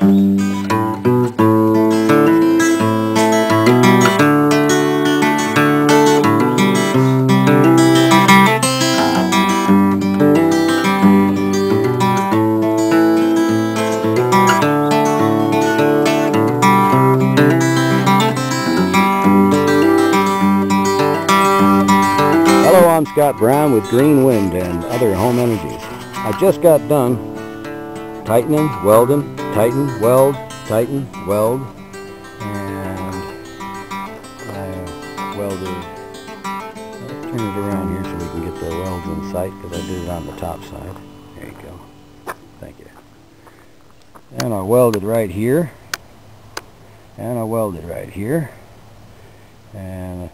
Hello, I'm Scott Brown with Green Wind and Other Home Energies. I just got done tightening, welding, tighten, weld, tighten, weld, and I welded, let's turn it around here so we can get the welds in sight because I did it on the top side. There you go. Thank you. And I welded right here, and I welded right here, and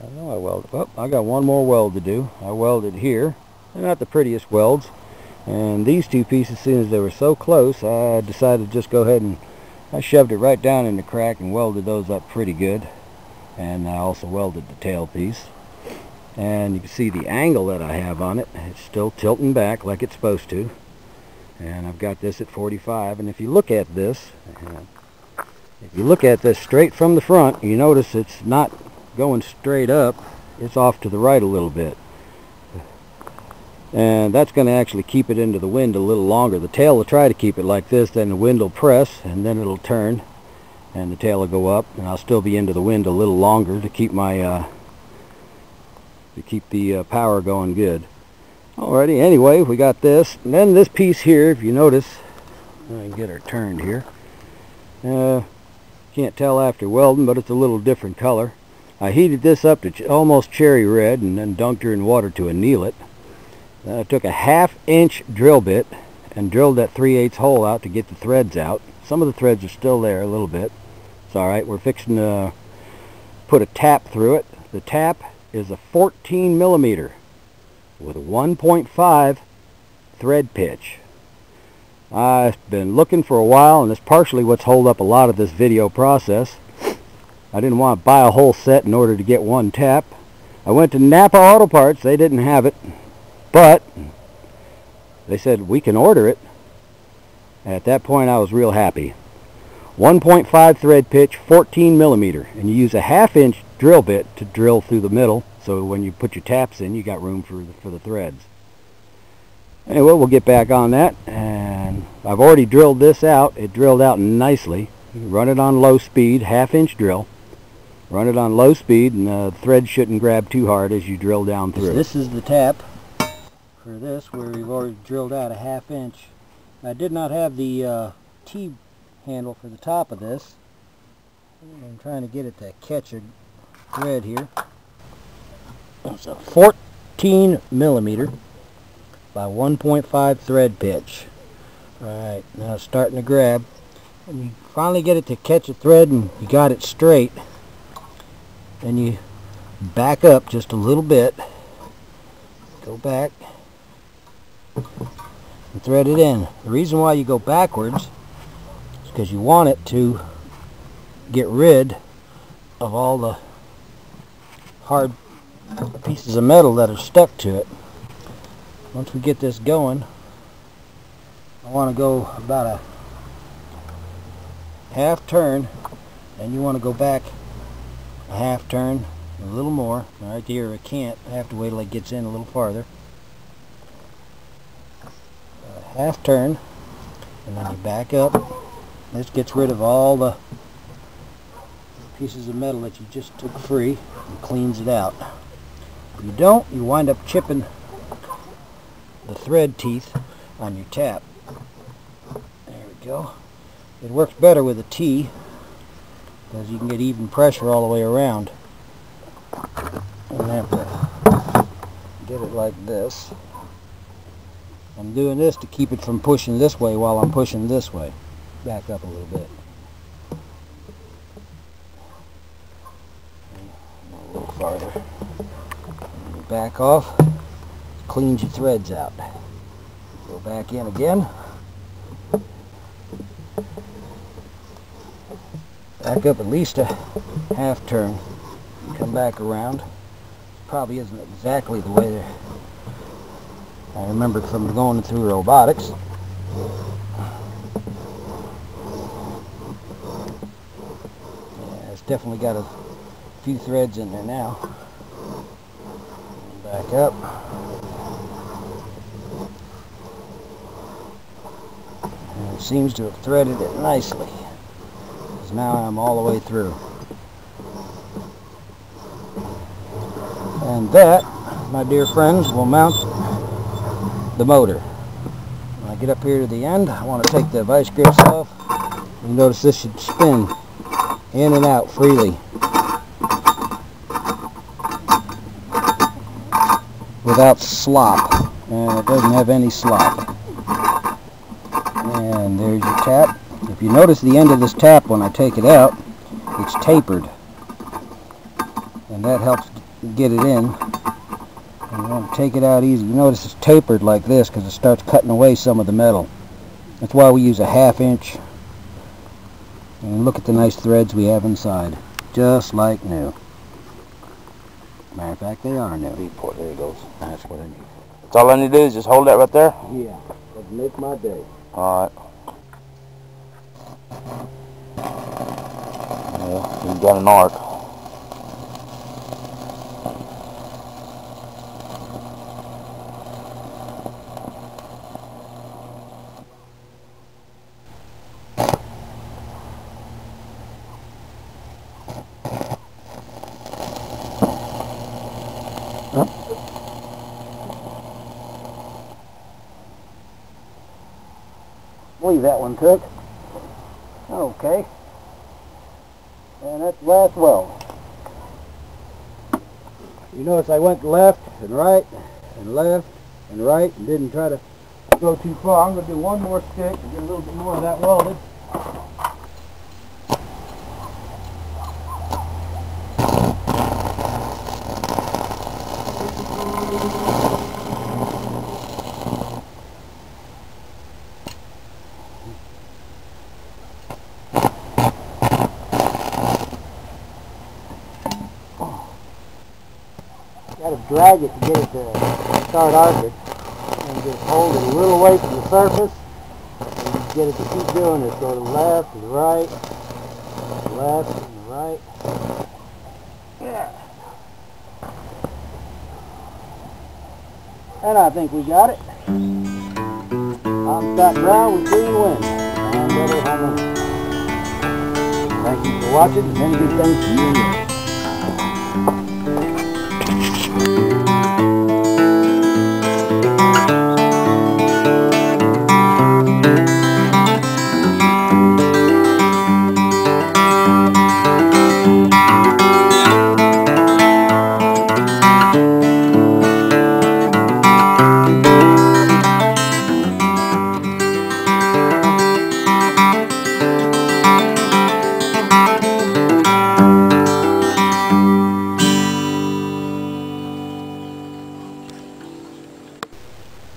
I know I welded. Oh, I got one more weld to do. I welded here. They're not the prettiest welds. And these two pieces, as soon as they were so close, I decided to just go ahead and I shoved it right down in the crack and welded those up pretty good. And I also welded the tail piece. And you can see the angle that I have on it. It's still tilting back like it's supposed to. And I've got this at 45. And if you look at this, straight from the front, you notice it's not going straight up, it's off to the right a little bit, and that's going to actually keep it into the wind a little longer. The tail will try to keep it like this, then the wind will press and then it'll turn and the tail will go up, and I'll still be into the wind a little longer to keep my the power going good. Alrighty, anyway, we got this, and then this piece here, if you notice, I can get her turned here, can't tell after welding, but it's a little different color. I heated this up to almost cherry red and then dunked her in water to anneal it. Then I took a 1/2 inch drill bit and drilled that 3/8 hole out to get the threads out. Some of the threads are still there a little bit. It's alright, we're fixing to put a tap through it. The tap is a 14 millimeter with a 1.5 thread pitch. I've been looking for a while, and it's partially what's held up a lot of this video process. I didn't want to buy a whole set in order to get one tap. I went to Napa Auto Parts. They didn't have it, but they said we can order it. At that point I was real happy. 1.5 thread pitch, 14 millimeter, and you use a 1/2 inch drill bit to drill through the middle, so when you put your taps in you got room for the threads. Anyway, we'll get back on that, and I've already drilled this out. It drilled out nicely. You run it on low speed, 1/2 inch drill. Run it on low speed, and the thread shouldn't grab too hard as you drill down through. This is the tap for this, where we've already drilled out a 1/2 inch. I did not have the T handle for the top of this. I'm trying to get it to catch a thread here. It's a 14 millimeter by 1.5 thread pitch. Alright, now it's starting to grab. When you finally get it to catch a thread and you got it straight, then you back up just a little bit, go back and thread it in. The reason why you go backwards is because you want it to get rid of all the hard pieces of metal that are stuck to it. Once we get this going, I want to go about a 1/2 turn, and you want to go back a 1/2 turn, a little more. Right here I can't, I have to wait till it gets in a little farther. A 1/2 turn, and then you back up. This gets rid of all the pieces of metal that you just took free and cleans it out. If you don't, you wind up chipping the thread teeth on your tap. There we go. It works better with a T because you can get even pressure all the way around. You don't have to get it like this. I'm doing this to keep it from pushing this way while I'm pushing this way. Back up a little bit. A little farther. And you back off, cleans your threads out. Go back in again. Back up at least a 1/2 turn. Come back around. Probably isn't exactly the way I remember from going through robotics. definitely got a few threads in there now. Back up. And it seems to have threaded it nicely. Because now I'm all the way through. And that, my dear friends, will mount the motor. When I get up here to the end, I want to take the vice grips off. You notice this should spin in and out freely without slop, and it doesn't have any slop. And there's your tap. If you notice the end of this tap when I take it out, it's tapered, and that helps get it in. And you want to take it out easy. You notice it's tapered like this because it starts cutting away some of the metal. That's why we use a 1/2 inch. And look at the nice threads we have inside, just like new. Matter of fact, they are new. There it goes. That's what I need. That's all I need to do is just hold that right there? Yeah, that'd make my day. Alright. Yeah, you got an arc. Believe that one took. Okay. And that's the last weld. You notice I went left and right and left and right and didn't try to go too far. I'm going to do one more stick and get a little bit more of that welded. Got to drag it to get it to start arcing, and just hold it a little away from the surface, and get it to keep doing this. Go to the left and the right, left and the right. Yeah. And I think we got it. I'm Scott Brown with Green Wind. I'm Brother Hunter. Thank you for watching, and many good things to you.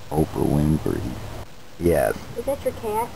Oprah Winfrey. Yes. Is that your cat?